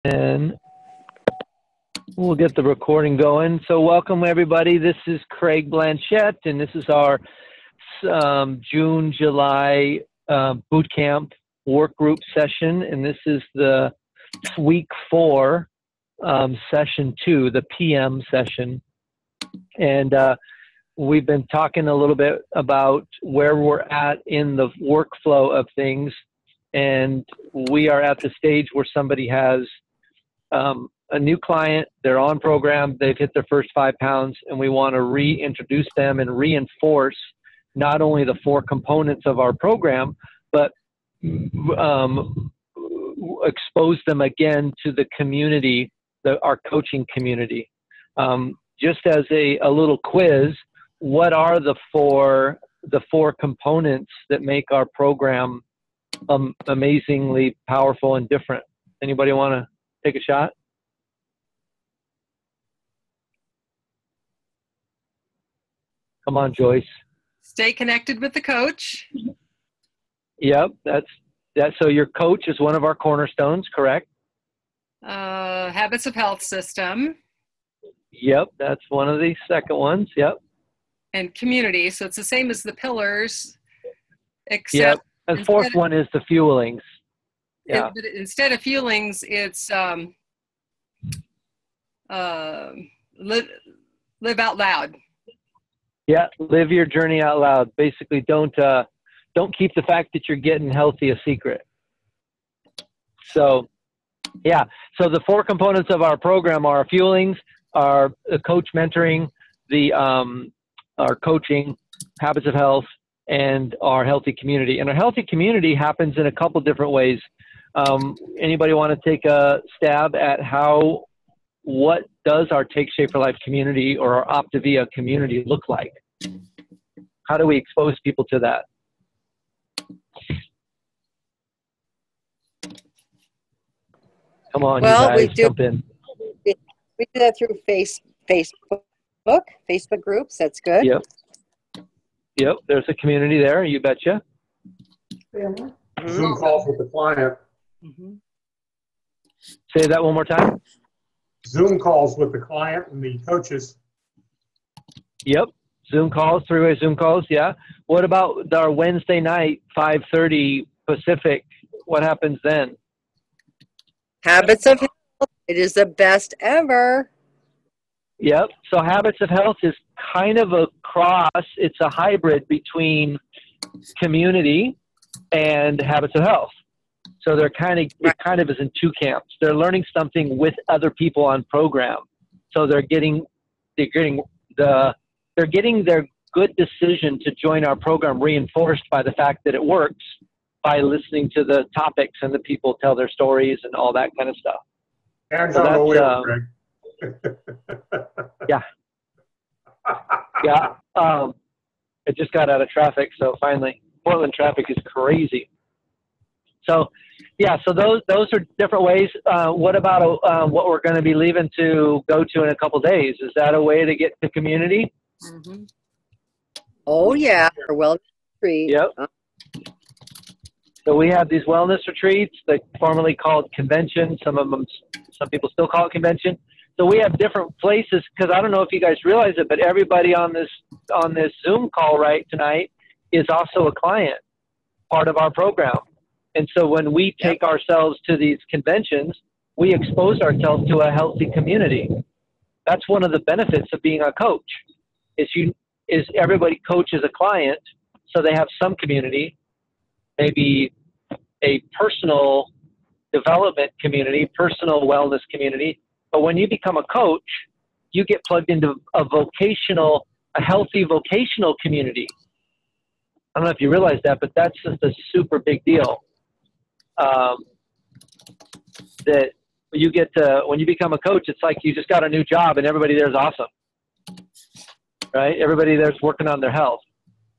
And we'll get the recording going. So welcome everybody. This is Craig Blanchette, and this is our June-July boot camp work group session. And this is the week 4, session 2, the PM session. And we've been talking a little bit about where we're at in the workflow of things. And we are at the stage where somebody has a new client, they're on program, they've hit their first 5 pounds, and we want to reintroduce them and reinforce not only the 4 components of our program, but expose them again to the community, our coaching community. Just as a little quiz, what are the four components that make our program amazingly powerful and different? Anybody want to take a shot? Come on, Joyce. Stay connected with the coach. Yep, that's. So your coach is one of our cornerstones, correct? Habits of health system. Yep, that's one of the second ones. Yep. And community. So it's the same as the pillars, except. Yep. And fourth one is the fuelings. Yeah. Instead of feelings, it's live out loud. Yeah, live your journey out loud. Basically, don't keep the fact that you're getting healthy a secret. So, yeah. So the 4 components of our program are fuelings, our coach mentoring, our coaching, habits of health, and our healthy community. And our healthy community happens in a couple different ways. Anybody want to take a stab at what does our Take Shape for Life community or our Optavia community look like? How do we expose people to that? Come on, you guys, jump in. We do that through Facebook groups. That's good. Yep. Yep, there's a community there, you betcha. Zoom calls with the client. Mm-hmm. Say that one more time. Zoom calls with the client and the coaches. Yep, Zoom calls, 3-way Zoom calls, yeah. What about our Wednesday night, 5:30 Pacific? What happens then? Habits of health. It is the best ever. Yep, so Habits of Health is kind of a cross. It's a hybrid between community and Habits of Health. So it kind of is in 2 camps. They're learning something with other people on program. So they're getting their good decision to join our program reinforced by the fact that it works by listening to the topics and the people tell their stories and all that kind of stuff. Hands on the wheel, Greg. Yeah. Yeah. It just got out of traffic, so finally, Portland traffic is crazy. So, yeah, so those are different ways. What about what we're going to be leaving to go to in a couple days? Is that a way to get to community? Mm-hmm. Oh, yeah. Our wellness retreat. Yep. So we have these wellness retreats, they're formerly called convention. Some people still call it convention. So we have different places, because I don't know if you guys realize it, but everybody on this Zoom call right tonight is also a client, part of our program. And so when we take ourselves to these conventions, we expose ourselves to a healthy community. That's one of the benefits of being a coach, is everybody coaches a client, so they have some community, maybe a personal development community, personal wellness community. But when you become a coach, you get plugged into a healthy vocational community. I don't know if you realize that, but that's just a super big deal. That you get to, when you become a coach, it's like you just got a new job and everybody there is awesome, right? Everybody there's working on their health.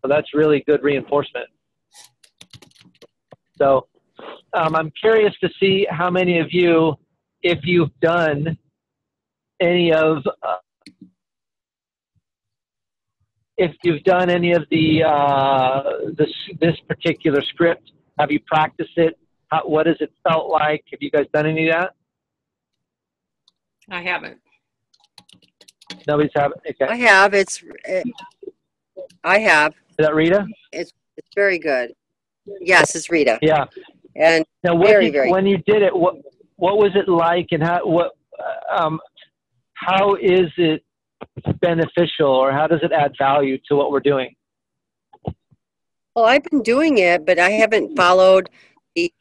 So that's really good reinforcement. So I'm curious to see how many of you, if you've done any of this particular script. Have you practiced it? What has it felt like? Have you guys done any of that? I haven't. Nobody's have it? Okay. I have. I have. Is that Rita? It's very good. Yes, it's Rita. Yeah. And Now, when you did it, what was it like, and how is it beneficial, or how does it add value to what we're doing? Well, I've been doing it, but I haven't followed the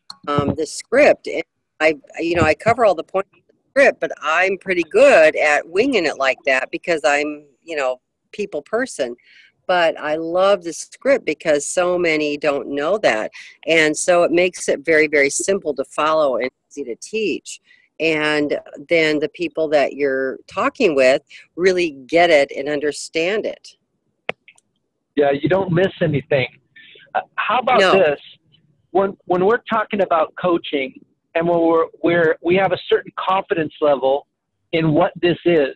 script. And I cover all the points of the script, but I'm pretty good at winging it like that because I'm, people person. But I love the script because so many don't know that. And so it makes it very, very simple to follow and easy to teach. And then the people that you're talking with really get it and understand it. Yeah, you don't miss anything. How about this? When we're talking about coaching, and when we have a certain confidence level in what this is,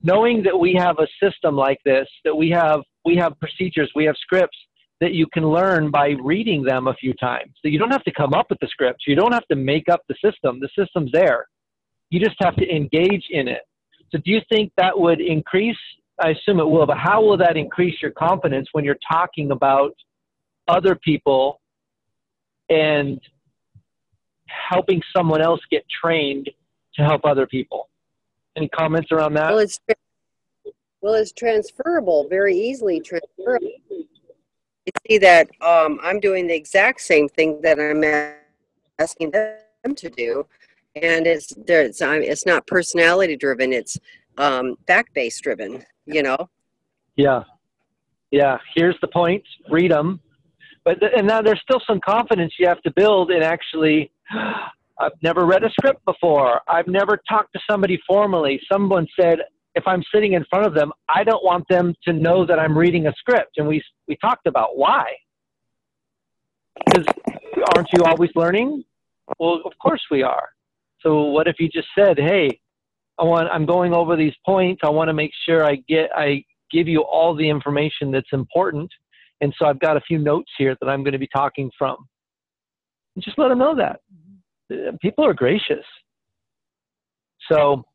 knowing that we have a system like this, that we have procedures, we have scripts that you can learn by reading them a few times. So you don't have to come up with the scripts. You don't have to make up the system. The system's there. You just have to engage in it. So do you think that would increase? I assume it will, but how will that increase your confidence when you're talking about other people and helping someone else get trained to help other people? Any comments around that? Well, it's transferable, very easily transferable. You see that I'm doing the exact same thing that I'm asking them to do, and it's not personality driven; it's fact-based driven. Yeah. Here's the points. Read them, and now there's still some confidence you have to build in actually. I've never read a script before. I've never talked to somebody formally. Someone said, if I'm sitting in front of them, I don't want them to know that I'm reading a script. And we talked about why. Because aren't you always learning? Well, of course we are. So what if you just said, hey, I'm going over these points. I want to make sure I give you all the information that's important. And so I've got a few notes here that I'm going to be talking from. And just let them know that. People are gracious. So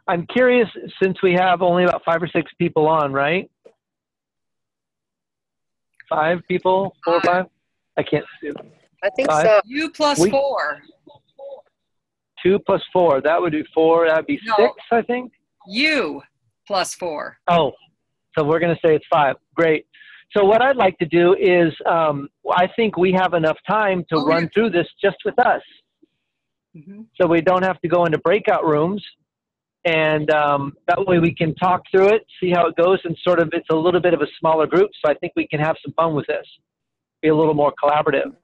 I'm curious, since we have only about 5 or 6 people on, right? 5 people, 4 or 5? I can't see. I think 5? so. You plus 4. 2 plus 4. That would be 4. That would be 6, I think. You plus 4. Oh, so we're going to say it's 5. Great. So what I'd like to do is, I think we have enough time to run through this just with us. Mm-hmm. So we don't have to go into breakout rooms. And that way we can talk through it, see how it goes, and sort of it's a little bit of a smaller group. So I think we can have some fun with this, be a little more collaborative.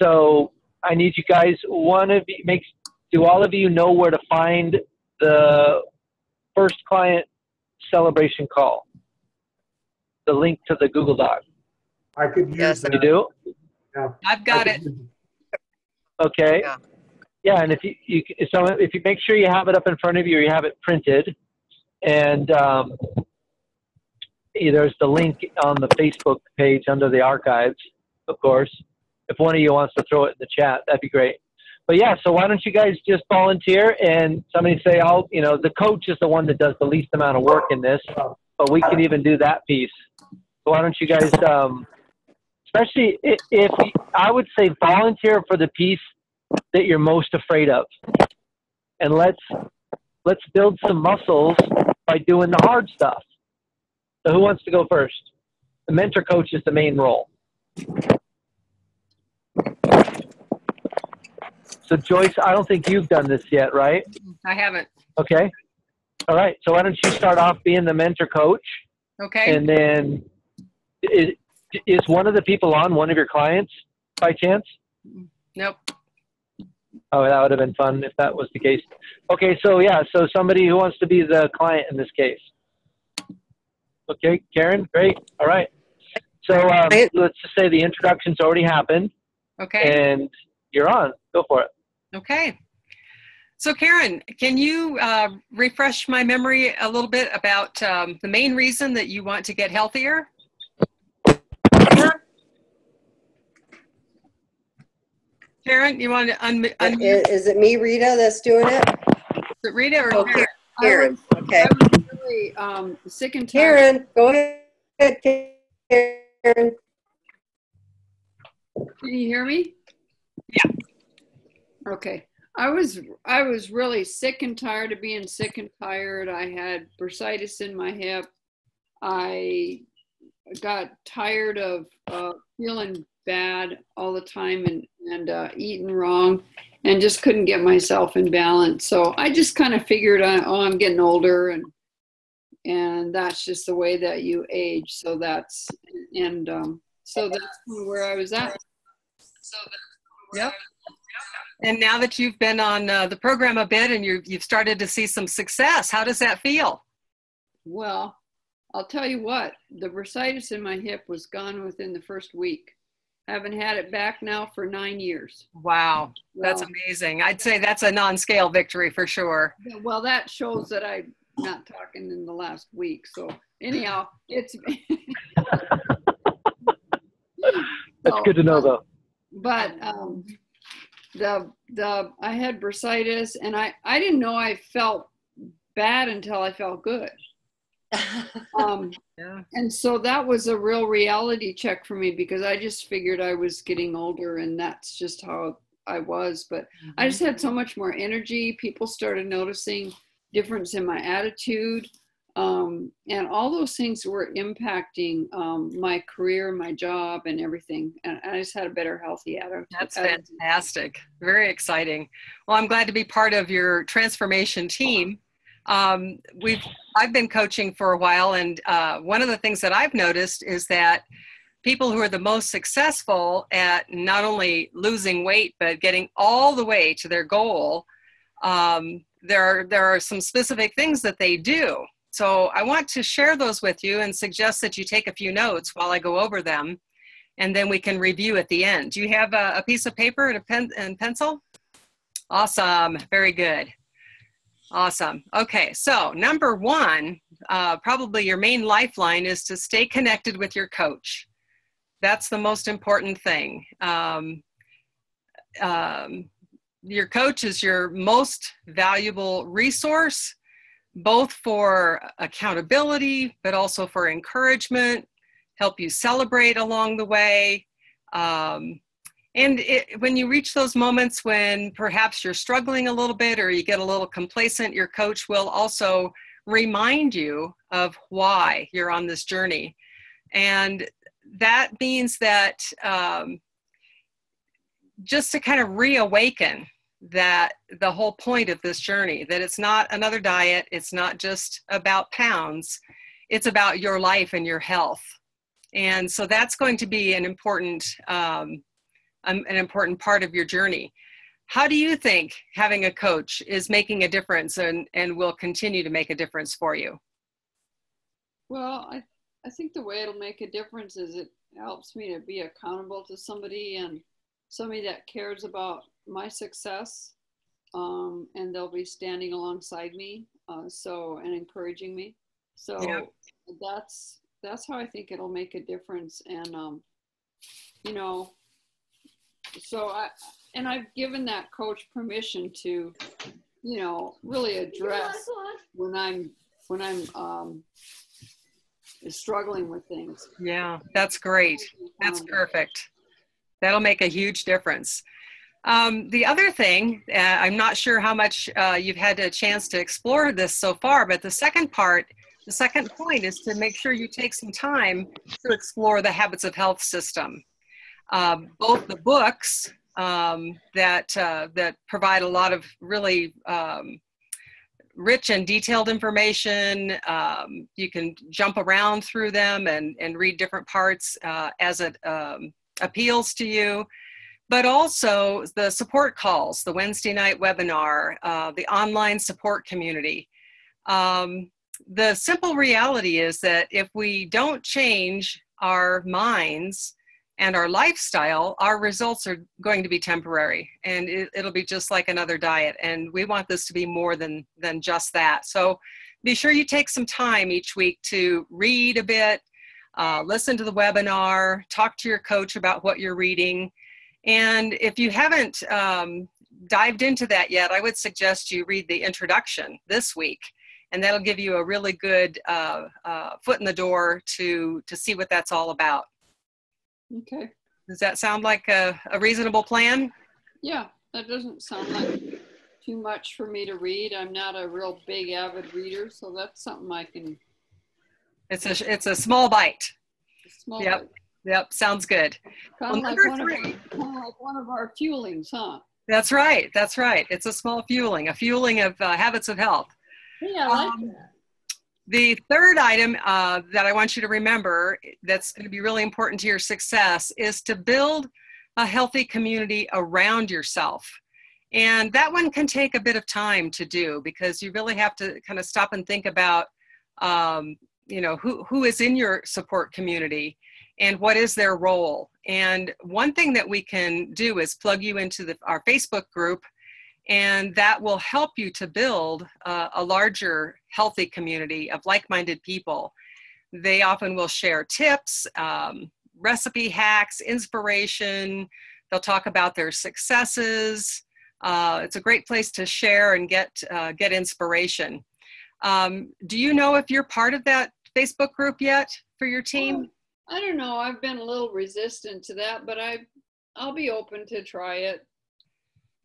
So I need you guys, do all of you know where to find the first client celebration call? The link to the Google Doc. I could use that. You do? Yeah. I've got it. Okay. Yeah, and if you make sure you have it up in front of you or you have it printed, and there's the link on the Facebook page under the archives, of course. If one of you wants to throw it in the chat, that'd be great. But yeah, so why don't you guys just volunteer and somebody say, the coach is the one that does the least amount of work in this, but we can even do that piece. So why don't you guys, especially if I would say volunteer for the piece that you're most afraid of, and let's build some muscles by doing the hard stuff. So who wants to go first? The mentor coach is the main role. So Joyce, I don't think you've done this yet, right? I haven't. Okay. All right. So why don't you start off being the mentor coach? Okay. And then is one of the people on one of your clients by chance? Nope. Oh, that would have been fun if that was the case. Okay, so yeah, so somebody who wants to be the client in this case. Okay, Karen, great. All right. So let's just say the introduction's already happened. Okay. And you're on. Go for it. Okay. So Karen, can you refresh my memory a little bit about the main reason that you want to get healthier? Karen, you want to unmute? Is it me, Rita, that's doing it? So Rita or Oh, Karen? Karen. Okay. I was really sick and tired. Karen, go ahead, Karen. Can you hear me? Yeah. Okay. I was really sick and tired of being sick and tired. I had bursitis in my hip. I got tired of feeling bad all the time and eating wrong, and just couldn't get myself in balance. So I just kind of figured, oh, I'm getting older, and that's just the way that you age. So that's kind of where I was at. Yep. And now that you've been on the program a bit and you've started to see some success, how does that feel? Well, I'll tell you what, the bursitis in my hip was gone within the first week. I haven't had it back now for 9 years. Wow, that's amazing. I'd say that's a non-scale victory for sure. Well, that shows that I'm not talking in the last week. So anyhow, it's That's good to know, though. But I had bursitis, and I didn't know I felt bad until I felt good. Yeah. And so that was a real reality check for me, because I just figured I was getting older, and that's just how I was. But I just had so much more energy. People started noticing difference in my attitude. And all those things were impacting my career, my job, and everything. And I just had a better, healthy attitude. That's fantastic. Very exciting. Well, I'm glad to be part of your transformation team. I've been coaching for a while, and one of the things that I've noticed is that people who are the most successful at not only losing weight, but getting all the way to their goal, there are some specific things that they do. So I want to share those with you and suggest that you take a few notes while I go over them, and then we can review at the end. Do you have a piece of paper and a pen and pencil? Awesome. Very good. Awesome. Okay, so number one, probably your main lifeline is to stay connected with your coach. That's the most important thing. Your coach is your most valuable resource, both for accountability, but also for encouragement, help you celebrate along the way. And when you reach those moments when perhaps you're struggling a little bit or you get a little complacent, your coach will also remind you of why you're on this journey. And that means that just to kind of reawaken that the whole point of this journey, that it's not another diet, it's not just about pounds, it's about your life and your health. And so that's going to be an important part of your journey. How do you think having a coach is making a difference and will continue to make a difference for you? Well, I think the way it'll make a difference is it helps me to be accountable to somebody, and somebody that cares about my success, and they'll be standing alongside me, and encouraging me. So yeah. That's how I think it'll make a difference. And so I've given that coach permission to, really address when I'm struggling with things. Yeah, that's great. That's perfect. That'll make a huge difference. The other thing, I'm not sure how much you've had a chance to explore this so far, but the second point is to make sure you take some time to explore the Habits of Health system. Both the books that provide a lot of really rich and detailed information. You can jump around through them and read different parts as it appeals to you. But also the support calls, the Wednesday night webinar, the online support community. The simple reality is that if we don't change our minds and our lifestyle, our results are going to be temporary, and it'll be just like another diet. And we want this to be more than just that. So be sure you take some time each week to read a bit, listen to the webinar, talk to your coach about what you're reading. And if you haven't dived into that yet, I would suggest you read the introduction this week, and that'll give you a really good foot in the door to see what that's all about. Okay. Does that sound like a reasonable plan? Yeah, that doesn't sound like too much for me to read. I'm not a real big avid reader, so that's something I can. It's a small bite. Small Yep. bit. Yep. Sounds good. Kind Well, of like number one three. like one of our fuelings, huh? That's right. That's right. It's a small fueling, a fueling of habits of health. Yeah, I like that. The third item that I want you to remember that's going to be really important to your success is to build a healthy community around yourself. And that one can take a bit of time to do, because you really have to kind of stop and think about, who is in your support community and what is their role. And one thing that we can do is plug you into our Facebook group, and that will help you to build a larger, healthy community of like-minded people. They often will share tips, recipe hacks, inspiration. They'll talk about their successes. It's a great place to share and get inspiration. Do you know if you're part of that Facebook group yet for your team? I don't know. I've been a little resistant to that, but I'll be open to try it.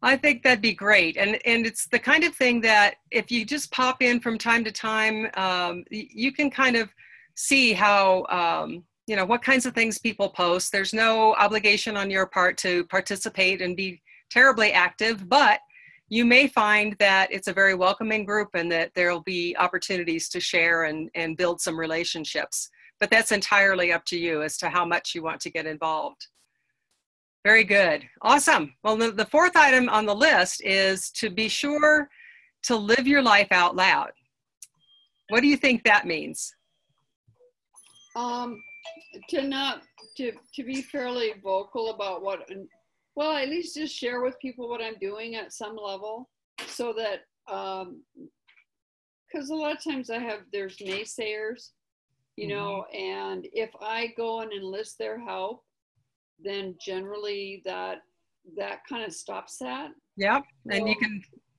I think that'd be great. And it's the kind of thing that if you just pop in from time to time, you can kind of see how, what kinds of things people post. There's no obligation on your part to participate and be terribly active, but you may find that it's a very welcoming group and that there'll be opportunities to share and build some relationships. But that's entirely up to you as to how much you want to get involved. Very good. Awesome. Well, the fourth item on the list is to be sure to live your life out loud. What do you think that means? To be fairly vocal about at least just share with people what I'm doing at some level, so that, because a lot of times there's naysayers, and if I go and enlist their help, then generally that kind of stops that. Yeah, and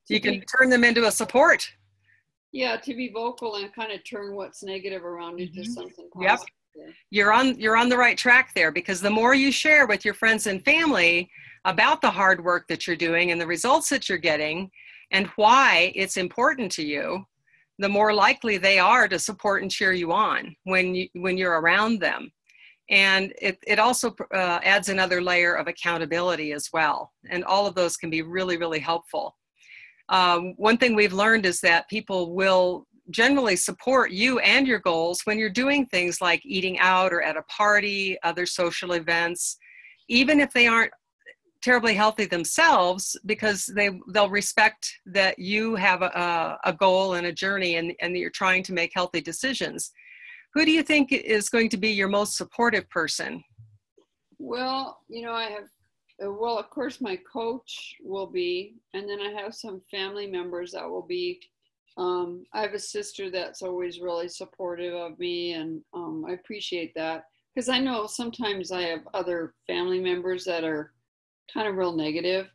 So you can turn them into a support. Yeah, to be vocal and kind of turn what's negative around into something positive. Yep. You're on the right track there, because the more you share with your friends and family about the hard work that you're doing and the results that you're getting and why it's important to you, the more likely they are to support and cheer you on when you're around them. And it also adds another layer of accountability as well. And all of those can be really, really helpful. One thing we've learned is that people will generally support you and your goals when you're doing things like eating out or at a party, other social events, even if they aren't terribly healthy themselves, because they'll respect that you have a goal and a journey and that you're trying to make healthy decisions. Who do you think is going to be your most supportive person? Well, of course my coach will be, and then I have some family members that will be. I have a sister that's always really supportive of me, and I appreciate that, because I know sometimes I have other family members that are kind of real negative,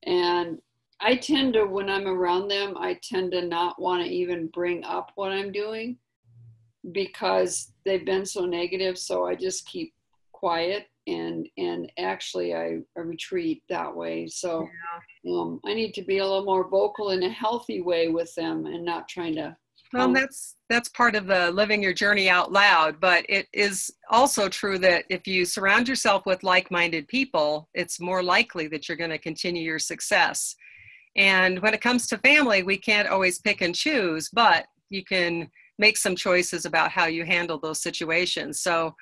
and I tend to, when I'm around them, I tend to not want to even bring up what I'm doing, because they've been so negative. So I just keep quiet and actually I retreat that way. So I need to be a little more vocal in a healthy way with them and not trying to. Well, that's part of the living your journey out loud, but it is also true that if you surround yourself with like-minded people, it's more likely that you're going to continue your success. And when it comes to family, we can't always pick and choose, but you can make some choices about how you handle those situations. So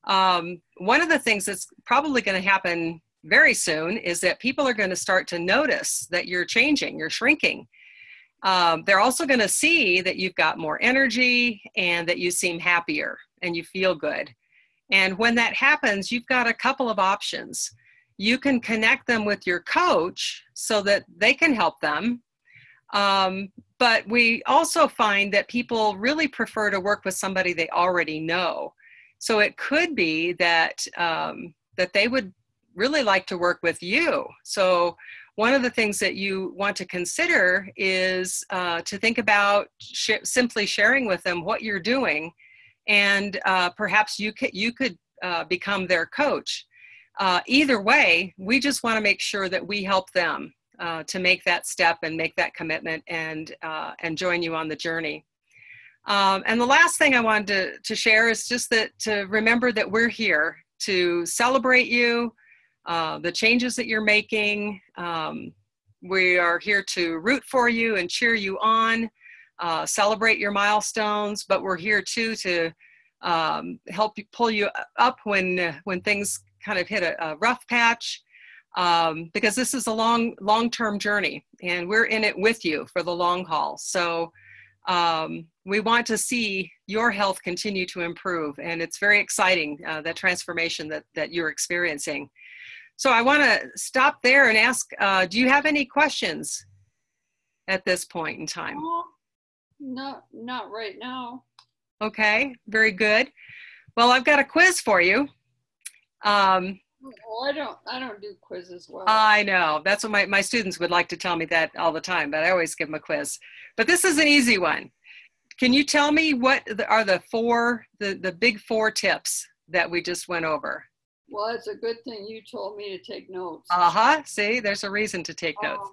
one of the things that's probably going to happen very soon is that people are going to start to notice that you're changing, you're shrinking. They're also going to see that you've got more energy and that you seem happier and you feel good. And when that happens, you've got a couple of options. You can connect them with your coach so that they can help them. But we also find that people really prefer to work with somebody they already know. So it could be that that they would really like to work with you. So one of the things that you want to consider is to think about simply sharing with them what you're doing, and perhaps you could become their coach. Either way, we just want to make sure that we help them to make that step and make that commitment and join you on the journey. And the last thing I wanted to share is just to remember that we're here to celebrate you, the changes that you're making. We are here to root for you and cheer you on, celebrate your milestones, but we're here too to help you pull you up when things kind of hit a rough patch, because this is a long-term journey, and we're in it with you for the long haul. So we want to see your health continue to improve, and it's very exciting, that transformation that you're experiencing. So I want to stop there and ask, do you have any questions at this point in time? Not right now. Okay, very good. Well, I've got a quiz for you. Oh, I don't do quizzes well. I know. That's what my students would like to tell me that all the time, but I always give them a quiz. But this is an easy one. Can you tell me what are the big four tips that we just went over? Well, it's a good thing you told me to take notes. See, there's a reason to take notes.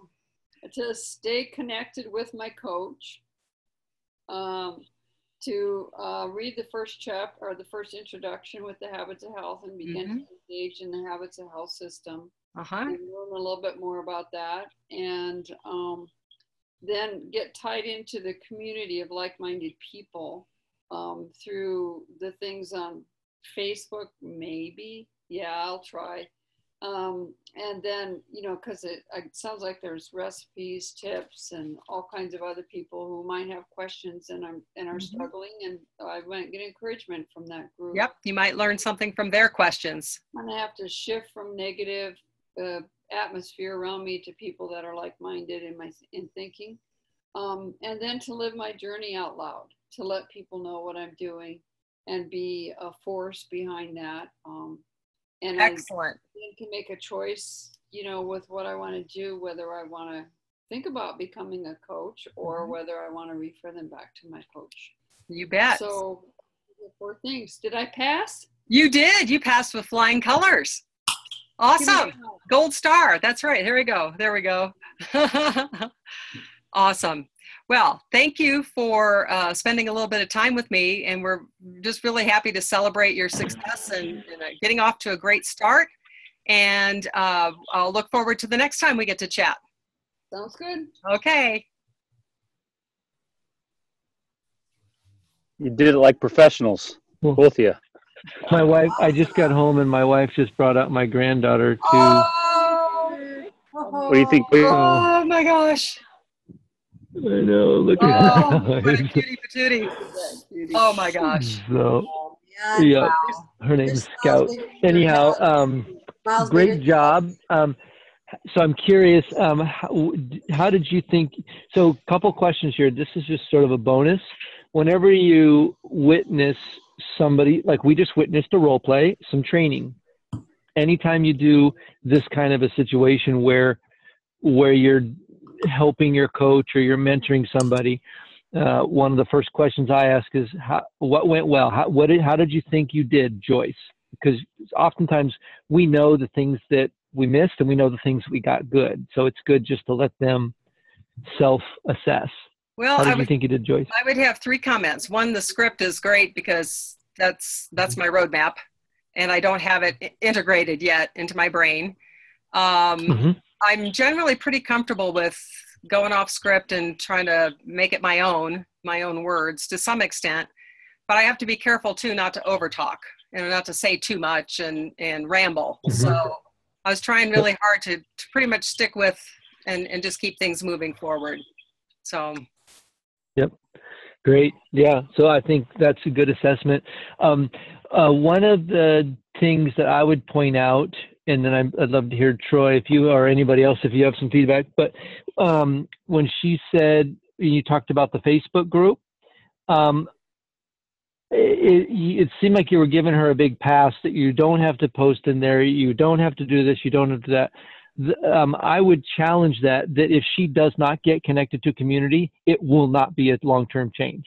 To stay connected with my coach, to read the first chapter or the first introduction with the habits of health and begin to engage in the habits of health system, and learn a little bit more about that, and then get tied into the community of like-minded people through the things on Facebook, maybe. Yeah, I'll try. And then, because it sounds like there's recipes, tips, and all kinds of other people who might have questions and are struggling. And I might get encouragement from that group. Yep, you might learn something from their questions. I'm going to have to shift from negative atmosphere around me to people that are like-minded in thinking. And then to live my journey out loud, to let people know what I'm doing and be a force behind that. And excellent. I can make a choice, with what I want to do, whether I want to think about becoming a coach or whether I want to refer them back to my coach. You bet. So, 4 things. Did I pass? You did. You passed with flying colors. Awesome. Gold star. That's right. Here we go. There we go. Awesome. Well, thank you for spending a little bit of time with me, and we're just really happy to celebrate your success and getting off to a great start. And I'll look forward to the next time we get to chat. Sounds good. Okay. You did it like professionals, both of you. My wife, I just got home and my wife just brought out my granddaughter to. What do you think? Oh my gosh. I know, look at Oh, her. what a cutie patootie. Oh my gosh. So, yeah, her name's Scout. Anyhow, great job. So I'm curious, how did you think, so a couple questions here. This is just sort of a bonus. Whenever you witness somebody, like we just witnessed a role play, some training. Anytime you do this kind of a situation where you're helping your coach or you're mentoring somebody, one of the first questions I ask is, what went well? How did you think you did, Joyce? Because oftentimes we know the things that we missed and we know the things we got good. So it's good just to let them self-assess. Well, how did you think you did, Joyce? I would have 3 comments. One, the script is great because that's my roadmap, and I don't have it integrated yet into my brain. I'm generally pretty comfortable with going off script and trying to make it my own words to some extent, but I have to be careful too not to overtalk and not to say too much and ramble. So I was trying really hard to pretty much stick with and just keep things moving forward. So. Yep. Great. Yeah. So I think that's a good assessment. One of the things that I would point out, and then I'd love to hear Troy, if you or anybody else, if you have some feedback, but when she said, you talked about the Facebook group, it seemed like you were giving her a big pass that you don't have to post in there. You don't have to do this. You don't have to do that. I would challenge that if she does not get connected to community, it will not be a long-term change.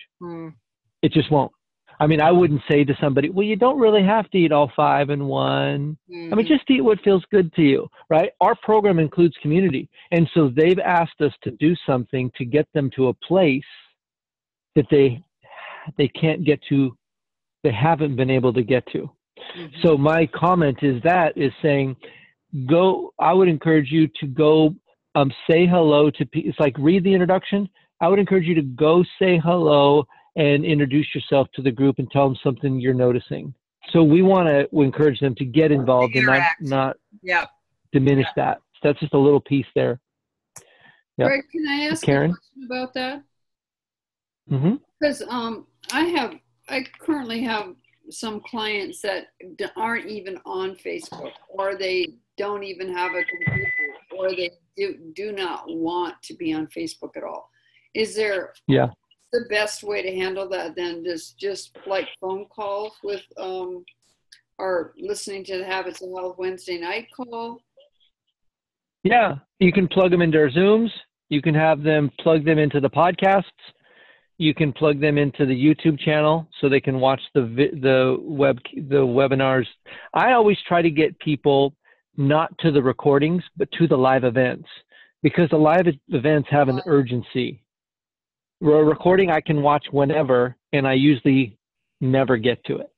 It just won't. I mean, I wouldn't say to somebody, well, you don't really have to eat all 5 in one. I mean, just eat what feels good to you, right? Our program includes community. And so they've asked us to do something to get them to a place that they can't get to, they haven't been able to get to. So my comment is saying, I would encourage you to go say hello to people. It's like read the introduction. I would encourage you to go say hello and introduce yourself to the group and tell them something you're noticing. So we want to encourage them to get involved and not diminish that. So that's just a little piece there. Yep. Greg, can I ask Karen? a question about that? Mm-hmm. Because I currently have some clients that aren't even on Facebook, or they don't even have a computer, or they do not want to be on Facebook at all. Is there the best way to handle that then? Just like phone calls with or listening to the Habits of Health Wednesday night call? Yeah, you can plug them into our Zooms. You can have them plug them into the podcasts. You can plug them into the YouTube channel so they can watch the webinars. I always try to get people not to the recordings, but to the live events, because the live events have an urgency. A recording I can watch whenever, and I usually never get to it.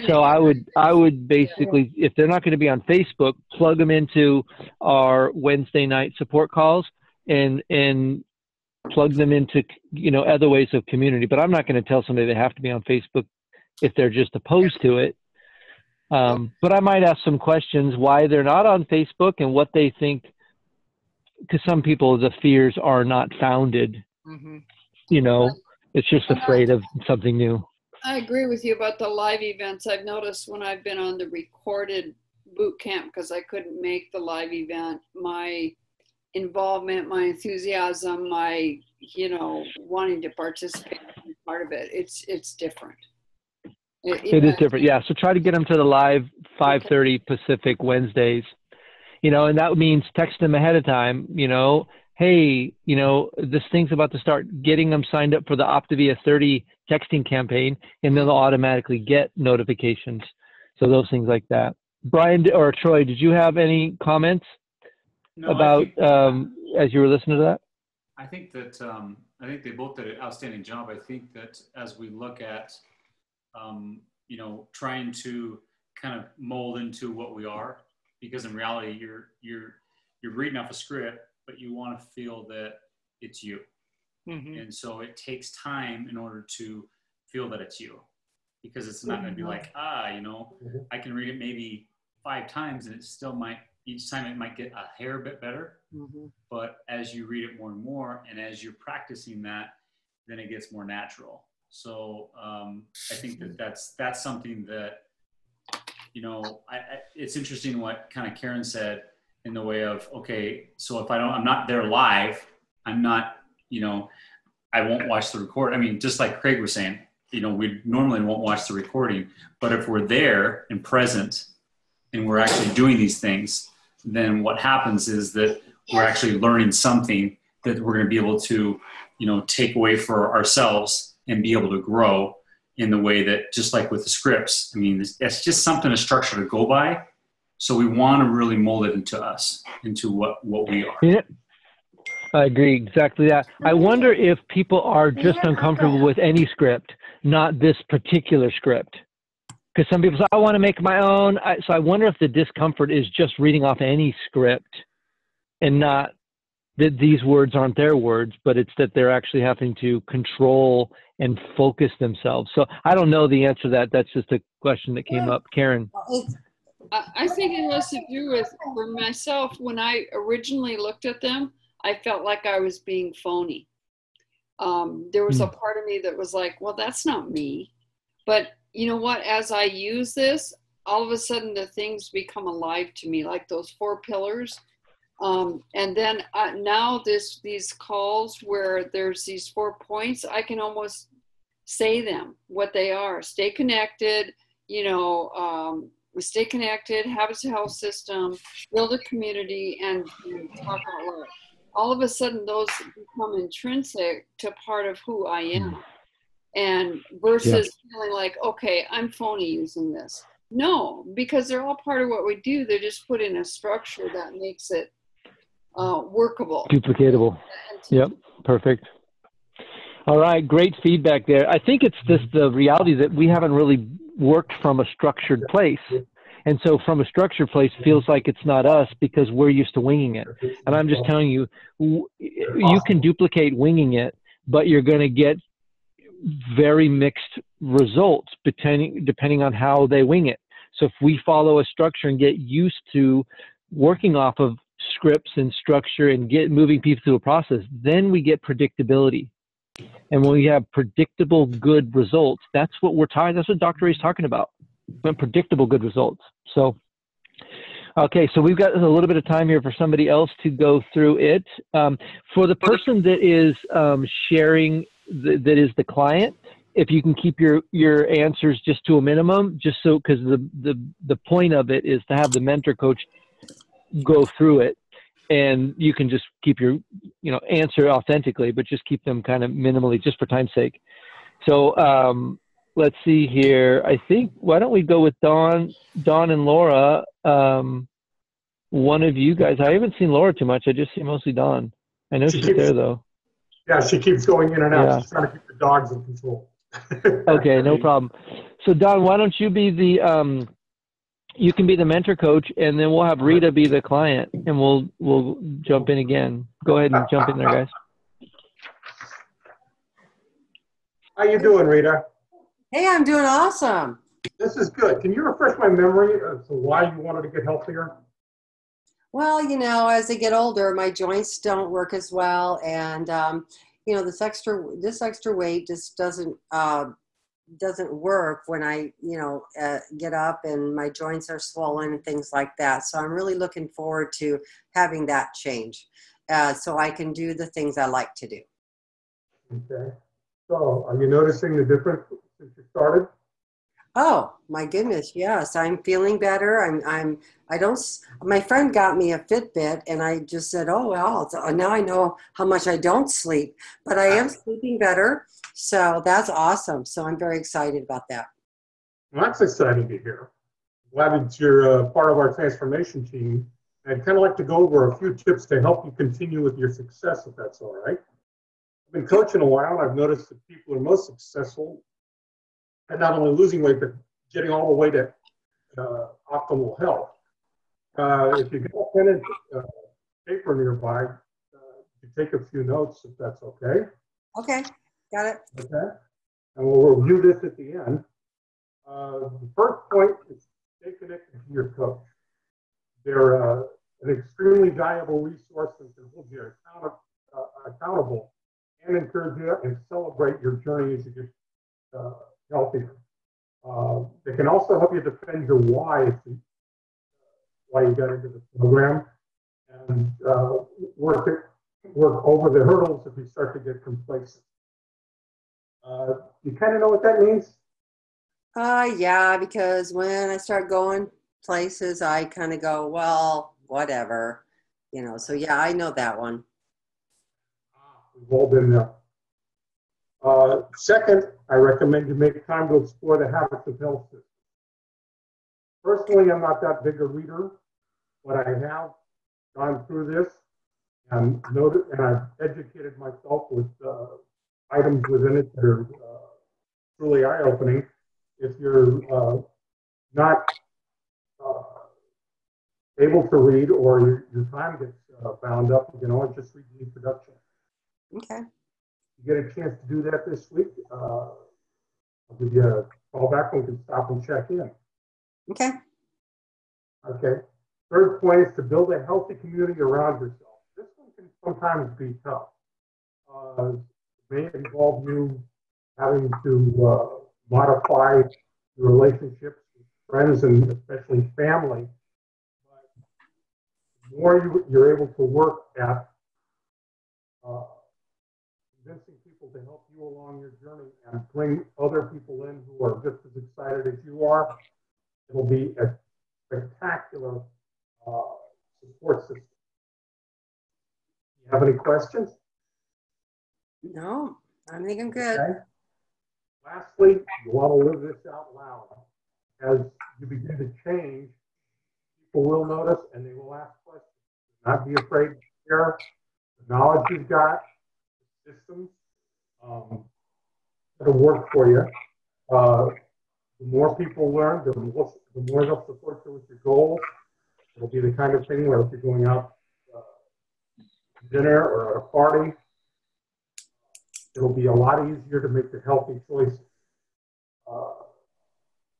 So I would basically, if they're not going to be on Facebook, plug them into our Wednesday night support calls and plug them into, other ways of community. But I'm not going to tell somebody they have to be on Facebook if they're just opposed to it. But I might ask some questions why they're not on Facebook and what they think, because some people, the fears are not founded. It's just afraid of something new. I agree with you about the live events. I've noticed when I've been on the recorded boot camp, because I couldn't make the live event, my involvement, my enthusiasm, my wanting to participate in part of it, it's different. It is different, yeah. So try to get them to the live 5:30 Pacific Wednesdays, and that means text them ahead of time, hey, this thing's about to start, getting them signed up for the Optavia 30 texting campaign, and then they'll automatically get notifications. So those things like that. Brian or Troy, did you have any comments about as you were listening to that? I think that they both did an outstanding job. I think that as we look at trying to kind of mold into what we are, because in reality you're reading off a script, but you want to feel that it's you. And so it takes time in order to feel that it's you, because it's not going to be like, I can read it maybe 5 times and it still might, each time it might get a hair bit better. But as you read it more and more, and as you're practicing that, then it gets more natural. So I think that's something that, it's interesting what kind of Karen said, in the way of, okay, so if I'm not there live, I'm not, I won't watch the record. I mean, just like Craig was saying, we normally won't watch the recording, but if we're there and present and we're actually doing these things, then what happens is that we're actually learning something that we're going to be able to, take away for ourselves and be able to grow in the way that, just like with the scripts, I mean, it's just something, a structure to go by. So we want to really mold it into us, into what we are. Yeah, I agree, exactly that. I wonder if people are just uncomfortable with any script, not this particular script. Because some people say, I want to make my own. So I wonder if the discomfort is just reading off any script, and not that these words aren't their words, but it's that they're actually having to control and focus themselves. So I don't know the answer to that. That's just a question that came up. Karen. I think it has to do with, for myself, when I originally looked at them, I felt like I was being phony. There was a part of me that was like, well, that's not me. But you know what? As I use this, all of a sudden the things become alive to me, like those 4 pillars. And then now these calls where there's these 4 points, I can almost say them, what they are. Stay connected, we stay connected, have a health system, build a community, and talk out loud. All of a sudden, those become intrinsic to part of who I am. And versus feeling like, okay, I'm phony using this. No, because they're all part of what we do. They're just put in a structure that makes it workable. Duplicatable. Yep, perfect. All right, great feedback there. I think it's just the reality that we haven't really worked from a structured place. And so from a structured place, feels like it's not us because we're used to winging it. And I'm just telling you, you can duplicate winging it, but you're going to get very mixed results depending on how they wing it. So if we follow a structure and get used to working off of scripts and structure and moving people through a process, then we get predictability. And when we have predictable good results, that's what that's what Dr. Ray's talking about. Predictable good results. So, okay, so we've got a little bit of time here for somebody else to go through it. For the person that is sharing, that is the client, if you can keep your answers just to a minimum, just so, because the point of it is to have the mentor coach go through it, and you can just keep your answer authentically, but just keep them kind of minimally, just for time's sake. So let's see here. I think, why don't we go with Dawn and Laura? One of you guys. I haven't seen Laura too much. I just see mostly Dawn. I know she's there though. Yeah, she keeps going in and out. Yeah. She's trying to keep the dogs in control. Okay, no problem. So Dawn, why don't you be the you can be the mentor coach, and then we'll have Rita be the client, and we'll jump in again. Go ahead and jump in there, guys. How you doing, Rita? Hey, I'm doing awesome. This is good. Can you refresh my memory as to why you wanted to get healthier? Well, as I get older, my joints don't work as well, and this extra weight just doesn't work when I get up and my joints are swollen and things like that. So I'm really looking forward to having that change, so I can do the things I like to do. Okay. So are you noticing the difference since you started? Oh my goodness, yes, I'm feeling better. My friend got me a Fitbit, and I just said, oh well, now I know how much I don't sleep, but I am sleeping better. So that's awesome. So I'm very excited about that. Well, that's exciting to hear. Glad that you're part of our transformation team. I'd kind of like to go over a few tips to help you continue with your success, if that's all right. I've been coaching a while, and I've noticed that people are most successful at not only losing weight, but getting all the way to optimal health. If you got a pen and paper nearby, you take a few notes, if that's okay. Okay, got it. Okay, and we'll review this at the end. The first point is stay connected to your coach. They're an extremely valuable resource that can hold you accountable and encourage you and celebrate your journey as you get healthier. They can also help you defend your why you got into the program, and work over the hurdles if you start to get complacent. You kind of know what that means? Yeah, because when I start going places, I kind of go, well, whatever, so yeah, I know that one. We've all been there. Second, I recommend you make time to explore the habits of health systems. Personally, I'm not that big a reader, but I have gone through this and noted, and I've educated myself with items within it that are truly eye-opening. If you're not able to read, or your time gets bound up, you can always just read the introduction. Okay. You get a chance to do that this week, I'll give you a call back and we can stop and check in. Okay. Okay. Third point is to build a healthy community around yourself. This one can sometimes be tough. It may involve you having to modify your relationships with friends and especially family. But the more you're able to work at convincing people to help you along your journey and bring other people in who are just as excited as you are, It'll be a spectacular support system. You have any questions? No, I think I'm good. Okay. Lastly, you want to live this out loud. As you begin to change, people will notice and they will ask questions. Do not be afraid to share the knowledge you've got, the systems that'll work for you. The more people learn, the more they'll support you with your goals. It'll be the kind of thing where if you're going out to dinner or at a party, it'll be a lot easier to make the healthy choices.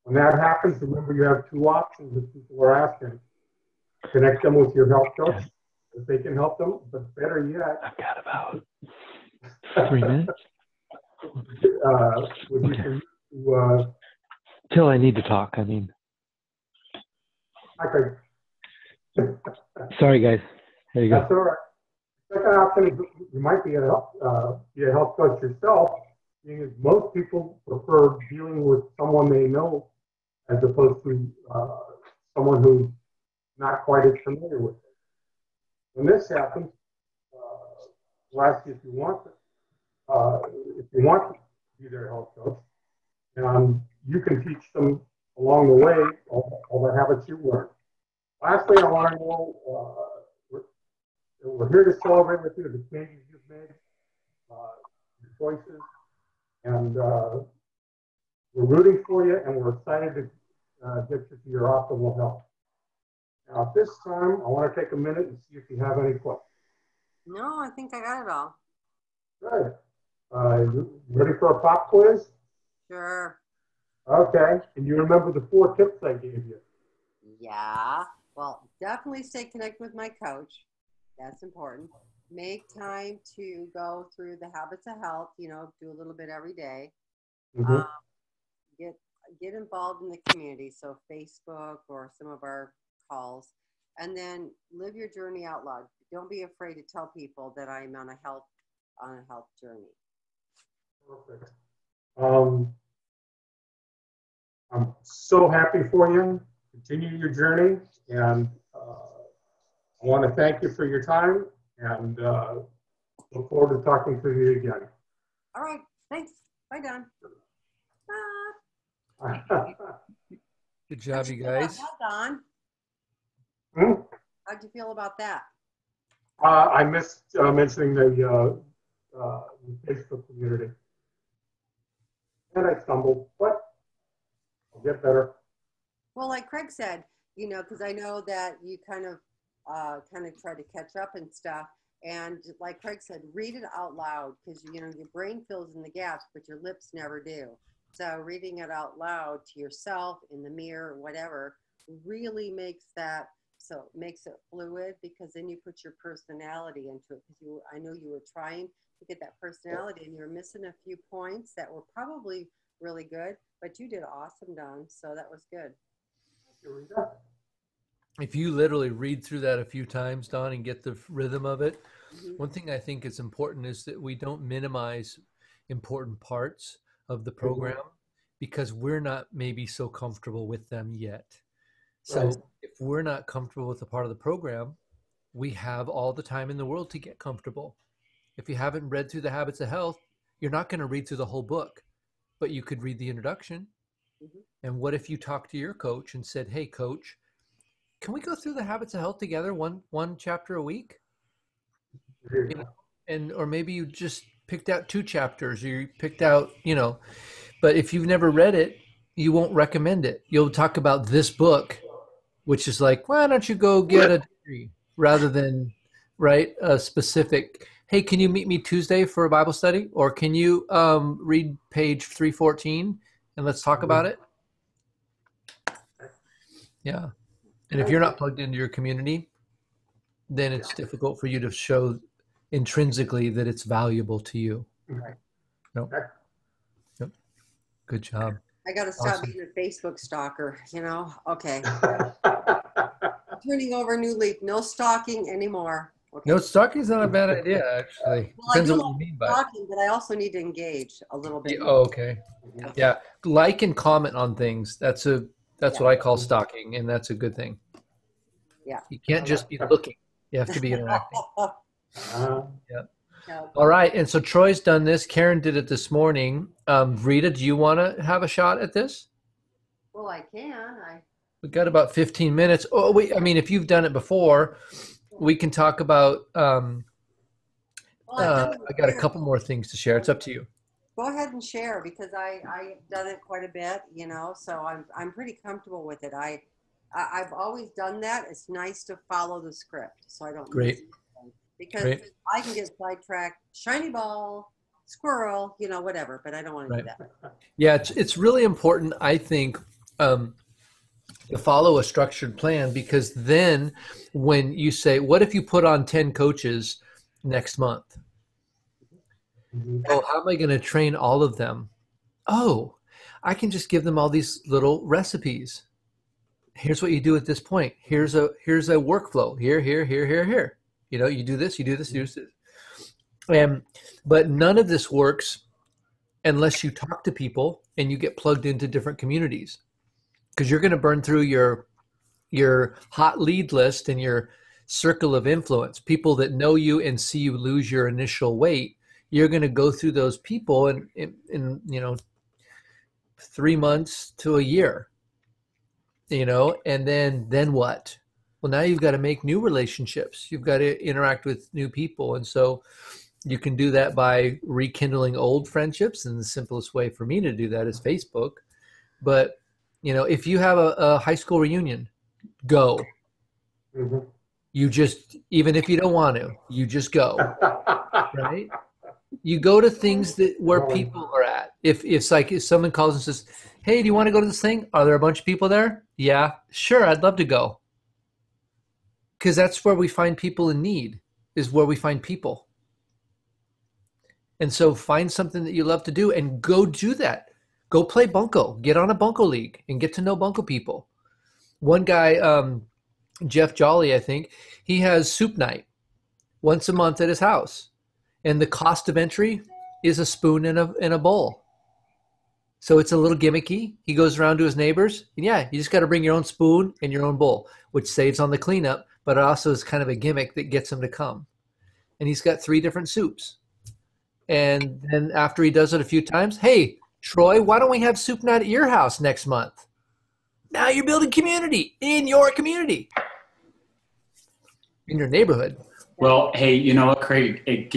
When that happens, remember you have two options if people are asking. Connect them with your health coach if they can help them, but better yet, I've got about 3 minutes would be for you to, till I need to talk. I mean, okay. sorry guys. There you go. That's all right. Second option is you might be a health coach yourself, being as most people prefer dealing with someone they know as opposed to someone who's not quite as familiar with it. When this happens, we'll ask you if you want to be their health coach, and you can teach them along the way all the habits you learned. Lastly, I want to know we're here to celebrate with you the changes you've made, your choices, and we're rooting for you, and we're excited to get you to your optimal health. Now, at this time, I want to take a minute and see if you have any questions. No, I think I got it all. Good. You ready for a pop quiz? Sure. Okay. And you remember the 4 tips I gave you? Yeah. Well, definitely stay connected with my coach. That's important. Make time to go through the habits of health, do a little bit every day. Mm-hmm. Get involved in the community, so Facebook or some of our calls, and then live your journey out loud. Don't be afraid to tell people that I'm on a health journey. Perfect. I'm so happy for you. Continue your journey, and I want to thank you for your time, and look forward to talking to you again. All right. Thanks. Bye, Don. Good job, you guys. Don. Hmm? How'd you feel about that? I missed mentioning the Facebook community. And I stumbled, but I'll get better. Well, like Craig said, because I know that you kind of try to catch up and stuff. And like Craig said, read it out loud because, your brain fills in the gaps, but your lips never do. So reading it out loud to yourself in the mirror, whatever, really makes it fluid, because then you put your personality into it. Because I know you were trying to get that personality and you were missing a few points that were probably really good, but you did awesome, Don. So that was good. If you literally read through that a few times, Don, and get the rhythm of it, one thing I think is important is that we don't minimize important parts of the program because we're not maybe so comfortable with them yet. So if we're not comfortable with a part of the program, we have all the time in the world to get comfortable. If you haven't read through the Habits of Health, you're not going to read through the whole book, but you could read the introduction. And what if you talked to your coach and said, hey, coach, can we go through the Habits of Health together, one chapter a week? Or maybe you just picked out 2 chapters, or you picked out, but if you've never read it, you won't recommend it. You'll talk about this book, which is like, why don't you go get a degree, rather than a specific, hey, can you meet me Tuesday for a Bible study? Or can you read page 314 and let's talk about it? Yeah. And if you're not plugged into your community, then it's difficult for you to show intrinsically that it's valuable to you. Nope. Yep. Good job. I got to stop being a Facebook stalker, Okay. Turning over a new leaf. No stalking anymore. Okay. No, stalking is not a bad idea, actually. Well, Depends I do on what you mean by stalking, but I also need to engage a little bit. Oh, okay. Yeah. Like and comment on things. That's a That's Yeah. what I call stalking, and that's a good thing. Yeah. You can't just be looking. You have to be interacting. Uh, Yeah. Yeah. All right. And so Troy's done this. Karen did it this morning. Rita, do you want to have a shot at this? Well, I can. We've got about 15 minutes. Oh, wait. I mean, if you've done it before, we can talk about. Well, I've done it I got a here. couple more things to share. It's up to you. Go ahead and share because I've done it quite a bit, so I'm pretty comfortable with it. I've always done that. It's nice to follow the script so I don't Great. miss anything. Because Great. I can get sidetracked, shiny ball, squirrel, whatever, but I don't want to do that. Yeah, it's really important, I think, to follow a structured plan, because then when you say, what if you put on 10 coaches next month? Oh, how am I going to train all of them? Oh, I can just give them all these little recipes. Here's what you do at this point. Here's a workflow. Here. You do this, you do this, you do this. But none of this works unless you talk to people and you get plugged into different communities, because you're going to burn through your hot lead list and your circle of influence, people that know you and see you lose your initial weight. You're going to go through those people in 3 months to a year, and then what? Well, now you've got to make new relationships. You've got to interact with new people. And so you can do that by rekindling old friendships. And the simplest way for me to do that is Facebook. But, if you have a high school reunion, go. mhm. You just, even if you don't want to, you just go, right? You go to things where people are at. If someone calls and says, hey, do you want to go to this thing? Are there a bunch of people there? Yeah, sure. I'd love to go. Because that's where we find people in need, is where we find people. And so find something that you love to do and go do that. Go play bunco. Get on a bunco league and get to know bunco people. One guy, Jeff Jolly, I think, he has soup night once a month at his house. And the cost of entry is a spoon and a bowl. So it's a little gimmicky. He goes around to his neighbors, and you just got to bring your own spoon and your own bowl, which saves on the cleanup, but it also is kind of a gimmick that gets him to come. And he's got 3 different soups. And then after he does it a few times, hey, Troy, why don't we have soup night at your house next month? Now you're building community in your community, in your neighborhood. Well, hey, you know what, Craig? It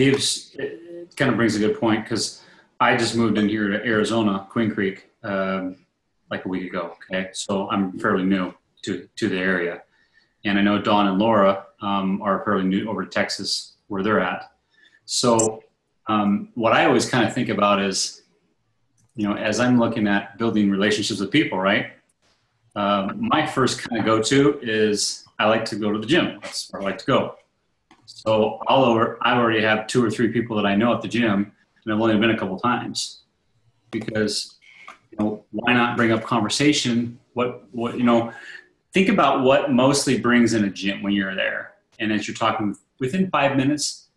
kind of brings a good point, because I just moved in here to Arizona, Queen Creek, like a week ago. Okay, so I'm fairly new to the area, and I know Dawn and Laura are fairly new over to Texas, where they're at. So what I always kind of think about is, as I'm looking at building relationships with people, right? My first kind of go-to is I like to go to the gym. That's where I like to go. So I already have 2 or 3 people that I know at the gym, and I've only been a couple times, because, why not bring up conversation? Think about what mostly brings in a gym when you're there. And as you're talking, within 5 minutes,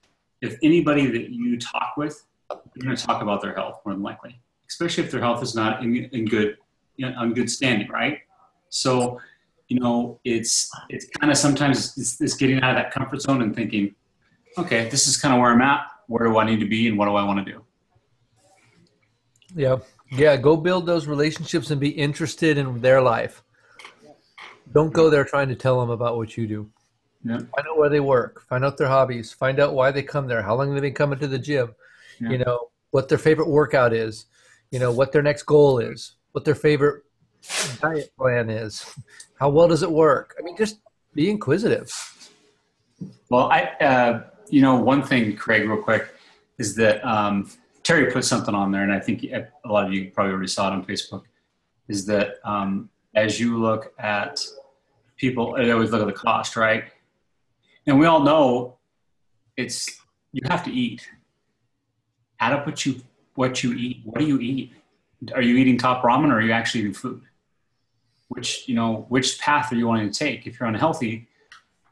if anybody that you talk with, you're going to talk about their health more than likely, especially if their health is not in good, on good standing, right? So, it's kind of sometimes it's getting out of that comfort zone and thinking, okay, this is kind of where I'm at. Where do I need to be, and what do I want to do? Yeah. Go build those relationships and be interested in their life. Don't go there trying to tell them about what you do. Yeah. Find out where they work. Find out their hobbies. Find out why they come there. How long they've been coming to the gym. Yeah. What their favorite workout is. What their next goal is. What their favorite diet plan is. How well does it work? I mean, just be inquisitive. Well, one thing, Craig, real quick, is that Terry put something on there, and I think a lot of you probably already saw it on Facebook, is that as you look at people, I always look at the cost, right? And we all know you have to eat. Add up what you eat. What do you eat? Are you eating top ramen, or are you actually eating food? Which path are you wanting to take? If you're unhealthy,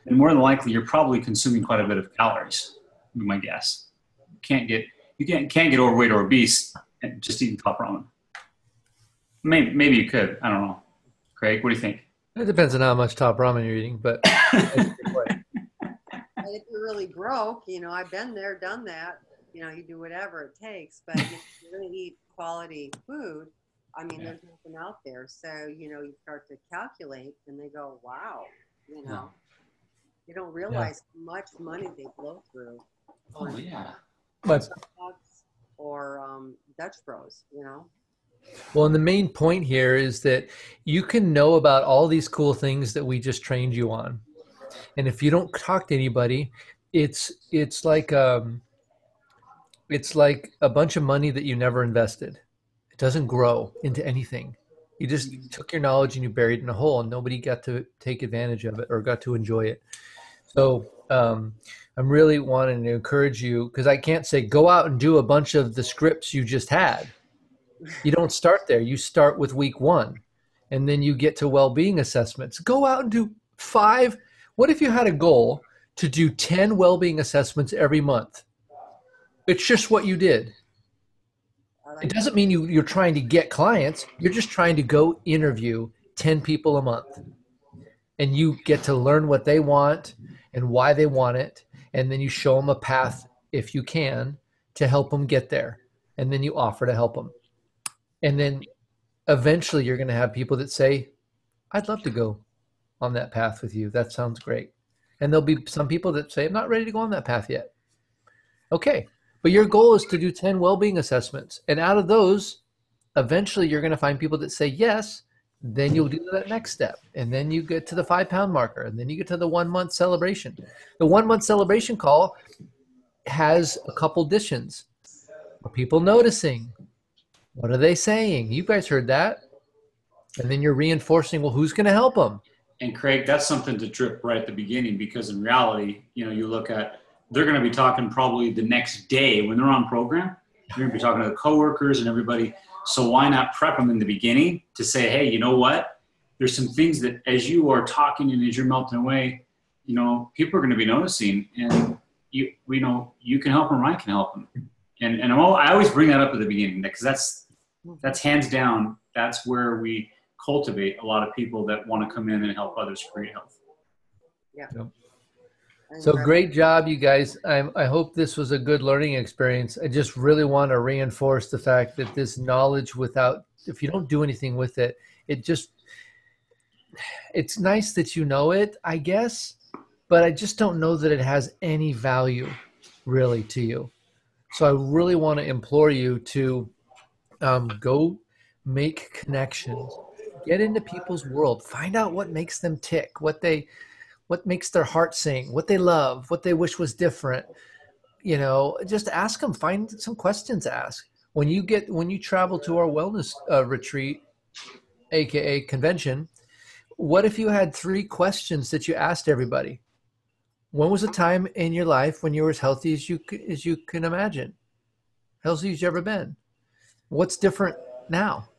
then more than likely you're probably consuming quite a bit of calories, would be my guess. You can't get overweight or obese just eating top ramen. Maybe you could. I don't know. Craig, what do you think? It depends on how much top ramen you're eating, but If you're really broke, I've been there, done that. You do whatever it takes, but if you're going to eat quality food, I mean, there's nothing out there. So, you start to calculate and they go, wow, you don't realize how much money they blow through. Oh, yeah. but Or Dutch Bros, well, and the main point here is that you can know about all these cool things that we just trained you on. And if you don't talk to anybody, it's like a bunch of money that you never invested. It doesn't grow into anything. You just took your knowledge and you buried it in a hole, and nobody got to take advantage of it or got to enjoy it. So I'm really wanting to encourage you, because I can't say go out and do a bunch of the scripts you just had. You don't start there. You start with week 1, and then you get to well-being assessments. Go out and do 5. What if you had a goal to do 10 well-being assessments every month? It's just what you did. It doesn't mean you're trying to get clients. You're just trying to go interview 10 people a month. And you get to learn what they want and why they want it. And then you show them a path, if you can, to help them get there. And then you offer to help them. And then eventually you're going to have people that say, I'd love to go on that path with you. That sounds great. And there'll be some people that say, I'm not ready to go on that path yet. Okay. But your goal is to do 10 well-being assessments. And out of those, eventually you're going to find people that say yes. Then you'll do that next step. And then you get to the 5-pound marker. And then you get to the 1-month celebration. The 1-month celebration call has a couple additions. Are people noticing? What are they saying? You guys heard that. And then you're reinforcing, well, who's going to help them? And Craig, that's something to trip right at the beginning, because in reality, you look at, they're going to be talking probably the next day when they're on program. You're going to be talking to the coworkers and everybody. So why not prep them in the beginning to say, hey, you know what? There's some things that as you are talking and as you're melting away, people are going to be noticing, and you can help them or I can help them. And I always bring that up at the beginning, because that's hands down. That's where we cultivate a lot of people that want to come in and help others create health. Yeah. Yep. So great job, you guys. I hope this was a good learning experience. I just really want to reinforce the fact that this knowledge, if you don't do anything with it, it's nice that you know it, I guess, but I just don't know that it has any value really to you. So I really want to implore you to go make connections, get into people's world, find out what makes them tick, what makes their heart sing, what they love, what they wish was different. Just ask them, find some questions to ask. When you travel to our wellness retreat, AKA convention, what if you had 3 questions that you asked everybody? When was a time in your life when you were as healthy as you can imagine? Healthy as you ever been? What's different now?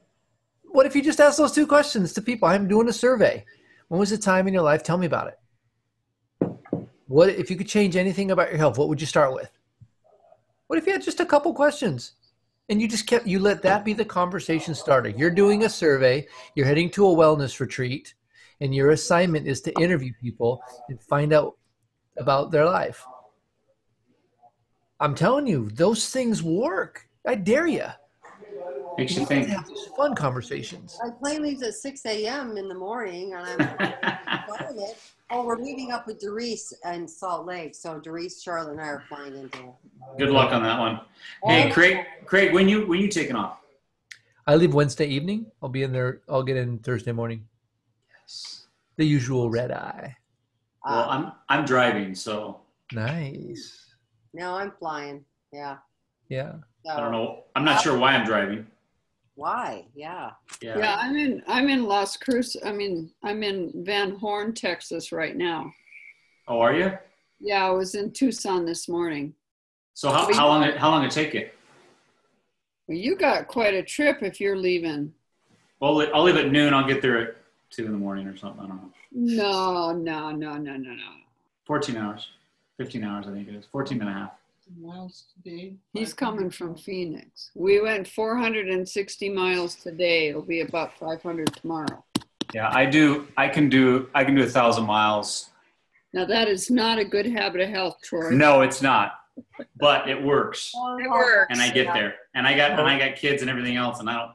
What if you just ask those 2 questions to people? I'm doing a survey. When was a time in your life? Tell me about it. What if you could change anything about your health? What would you start with? What if you had just a couple questions and you let that be the conversation starter? You're doing a survey, you're heading to a wellness retreat, and your assignment is to interview people and find out about their life. I'm telling you, those things work. I dare you. Makes you think. Have these fun conversations. My plane leaves at 6 a.m. in the morning, and I'm we're meeting up with Doris in Salt Lake. So Doris, Charlotte, and I are flying into. Good luck on that one. Hey, Craig, when you taking off? I leave Wednesday evening. I'll be in there. I'll get in Thursday morning. Yes. The usual red eye. Well, I'm driving, so. Nice. No, I'm flying. Yeah. Yeah. So, I don't know. I'm not sure why I'm driving. Why? Yeah. Yeah, I'm in Las Cruces. I'm in Van Horn, Texas right now. Oh, are you? Yeah, I was in Tucson this morning. So how long it take you? Well, you got quite a trip if you're leaving. Well, I'll leave at noon. I'll get there at 2 in the morning or something. I don't know. No. 14 hours. 15 hours, I think it is. 14 and a half. Miles today. He's coming from Phoenix. We went 460 miles today. It'll be about 500 tomorrow. Yeah, I do. I can do 1,000 miles. Now that is not a good habit of health, Troy. No, it's not, but it works. It works. And I get there, and I got kids and everything else, and I don't.